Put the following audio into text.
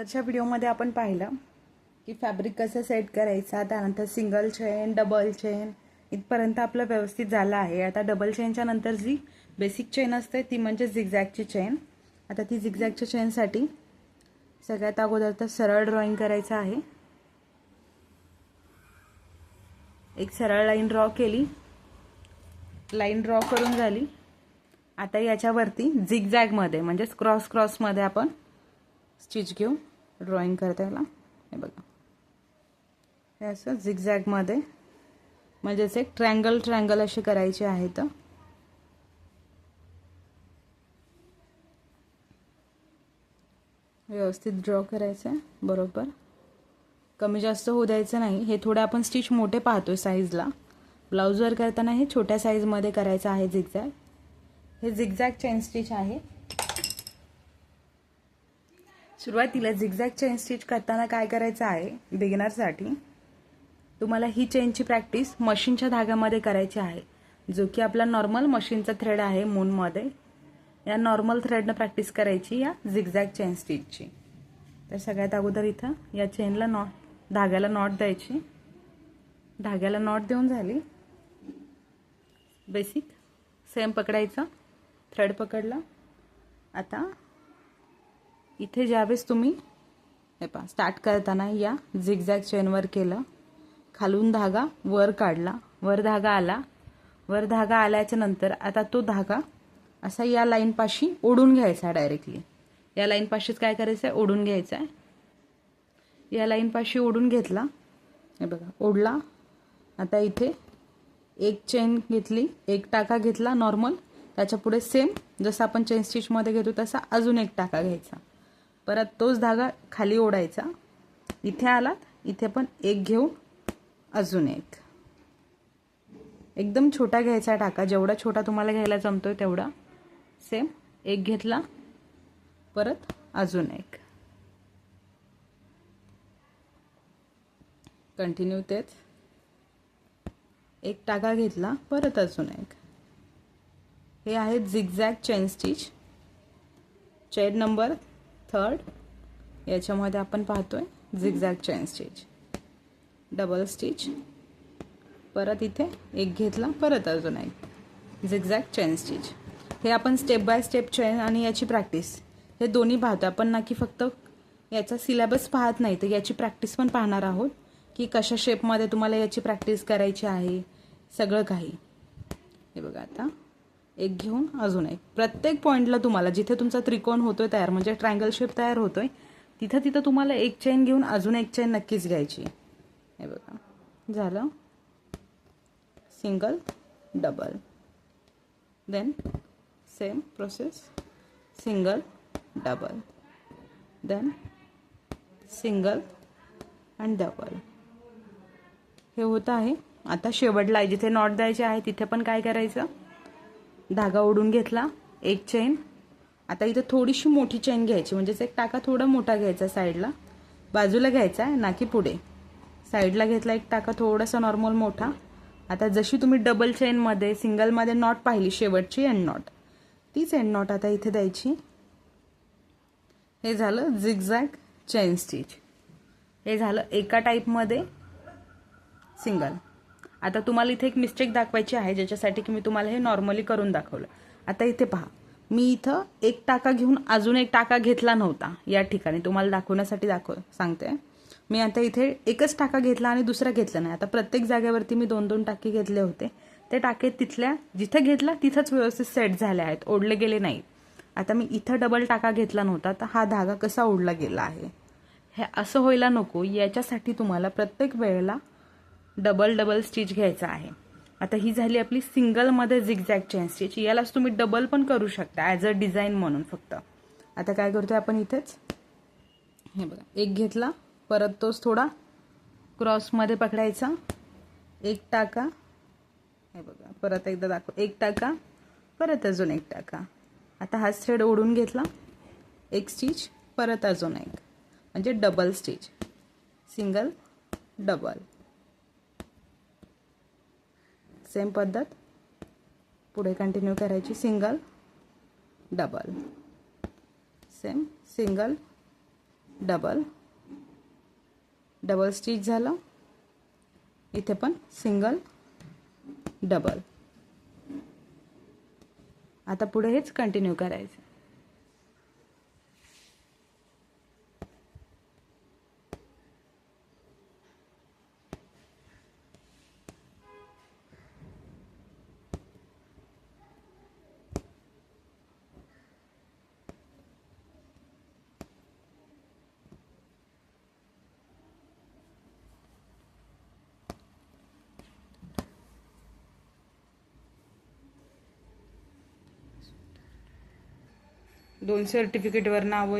आजच्या व्हिडिओमध्ये आपण पाहिलं की फॅब्रिक कसं सेट करायचा, त्यानंतर सिंगल चेन, डबल चेन इथपर्यंत आपलं व्यवस्थित झालं आहे. आता डबल चेनच्या नंतर जी बेसिक चेन असते ती म्हणजे झिगझॅगची चेन. आता ती झिगझॅगच्या चेनसाठी सगळ्यात अगोदर तर सरळ ड्रॉइंग करायचं आहे. एक सरळ लाईन ड्रॉ केली, लाईन ड्रॉ करून झाली. आता याच्यावरती झिगझॅगमध्ये म्हणजेच क्रॉस क्रॉसमध्ये आपण स्टिच घेऊ. ड्रॉइंग करता याला हे बघा, हे असं झिगझॅगमध्ये म्हणजेच एक ट्रँगल असे करायचे आहेत. व्यवस्थित ड्रॉ करायचं आहे, बरोबर कमी जास्त होऊ द्यायचं नाही. हे थोडे आपण स्टिच मोठे पाहतोय साईजला, ब्लाऊज वर करताना हे छोट्या साईजमध्ये करायचं आहे झिगझॅग. हे झिगझॅग चेन स्टिच आहे. सुरुवातीला झिगझॅग चेन स्टिच करताना काय करायचं आहे, बिगिनरसाठी तुम्हाला ही चेनची प्रॅक्टिस मशीनच्या धाग्यामध्ये करायची आहे, जो की आपला नॉर्मल मशीनचा थ्रेड आहे मूनमध्ये. या नॉर्मल थ्रेडनं प्रॅक्टिस करायची या झिगझॅग चेन स्टिचची. तर सगळ्यात अगोदर इथं या चेनला धाग्याला नॉट द्यायची. धाग्याला नॉट देऊन झाली, बेसिक सेम पकडायचा, थ्रेड पकडला. आता इथे ज्यावेळेस तुम्ही हे पहा स्टार्ट करताना या झिगझॅग चेनवर केलं, खालून धागा वर काढला, वर धागा आला, वर धागा आल्याच्या नंतर आता तो धागा असा या लाईन पाशी ओढून घ्यायचा. डायरेक्टली या लाईन पाशीच काय करायचं आहे, ओढून घ्यायचा आहे. या लाईन पाशी ओढून घेतला, हे बघा ओढला. आता इथे एक चेन घेतली, एक टाका घेतला नॉर्मल, त्याच्या पुढे सेम जसं आपण चेन स्टिचमध्ये घेतो तसा अजून एक टाका घ्यायचा. परत तोच धागा खाली ओढायचा. इथे आलात, इथे पण एक घेऊन अजून एक, एकदम छोटा घ्यायचा टाका, जेवढा छोटा तुम्हाला घ्यायला जमतोय तेवढा. सेम एक घेतला, परत अजून एक, कंटिन्यू तेच. एक टाका घेतला, परत अजून एक. हे आहे zigzag chain stitch, chain number 3. याच्यामध्ये आपण पाहतोय zigzag chain stitch, double stitch, परत इथे एक घेतला, परत अजून एक, झिगझॅग चेन स्टिच. हे आपण स्टेप बाय स्टेप चेन आणि याची प्रॅक्टिस हे दोन्ही पाहतो आपण, ना की फक्त याचा सिलेबस पाहत नाही, तर याची प्रॅक्टिस पण पाहणार आहोत की कशा शेपमध्ये तुम्हाला याची प्रॅक्टिस करायची आहे, सगळं काही. हे बघा, आता एक घेऊन अजून एक. प्रत्येक पॉईंटला तुम्हाला जिथे तुमचा त्रिकोण होतोय तयार, म्हणजे ट्रायंगल शेप तयार होतोय, तिथं तुम्हाला एक चेन घेऊन अजून एक चेन नक्कीच घ्यायची. हे बघा झालं, single, double, then same process, single, double, then single and double. हे होतं आहे. आता शेवटला जिथे नॉट द्यायचे आहे तिथे पण काय करायचं, धागा ओढून घेतला, एक चेन. आता इथे थोडीशी मोठी चेन घ्यायची, म्हणजेच एक टाका थोडा मोठा घ्यायचा, साईडला बाजूला घ्यायचा आहे, ना की पुढे. साईडला घेतला एक टाका थोडासा नॉर्मल मोठा. आता जशी तुम्ही डबल चेनमध्ये सिंगलमध्ये नॉट पाहिली शेवटची एंड नॉट, तीच एंड नॉट आता इथे द्यायची. हे झालं झिगझॅग चेन स्टिच. हे झालं एका टाईपमध्ये सिंगल. आता तुम्हाला इथे एक मिस्टेक दाखवायची आहे, ज्याच्यासाठी की मी तुम्हाला हे नॉर्मली करून दाखवलं. आता इथे पहा, मी इथं एक टाका घेऊन अजून एक टाका घेतला नव्हता. या ठिकाणी तुम्हाला दाखवण्यासाठी सांगते. मी आता इथे एकच टाका घेतला आणि दुसरा घेतला नाही. आता प्रत्येक जागेवरती मी 2-2 टाके घेतले होते. ते टाके तिथल्या जिथे घेतला तिथंच व्यवस्थित सेट झाले आहेत, ओढले गेले नाही. आता मी इथं डबल टाका घेतला नव्हता, तर हा धागा कसा ओढला गेला आहे, हे असं व्हायला नको. याच्यासाठी तुम्हाला प्रत्येक वेळेला डबल स्टिच घ्यायचा आहे. आता ही झाली आपली सिंगलमध्ये झिगझॅग चेन स्टिच. यालाच तुम्ही डबल पण करू शकता ॲज अ डिझाईन म्हणून फक्त. आता काय करतोय आपण इथेच, हे बघा एक घेतला, परत तोच थोडा क्रॉसमध्ये पकडायचा, एक टाका, हे बघा परत एकदा दाखव, एक टाका, परत अजून एक टाका. आता हाच थ्रेड ओढून घेतला, एक स्टिच, परत अजून एक, म्हणजे double stitch, single, double. Same पद्धत पुढे कंटिन्यू करायची, single, double, same single, double, double stitch झालं. इथे पण सिंगल डबल. आता पुढे हेच कंटिन्यू करायचं. दोन सर्टिफिकेटवर नाव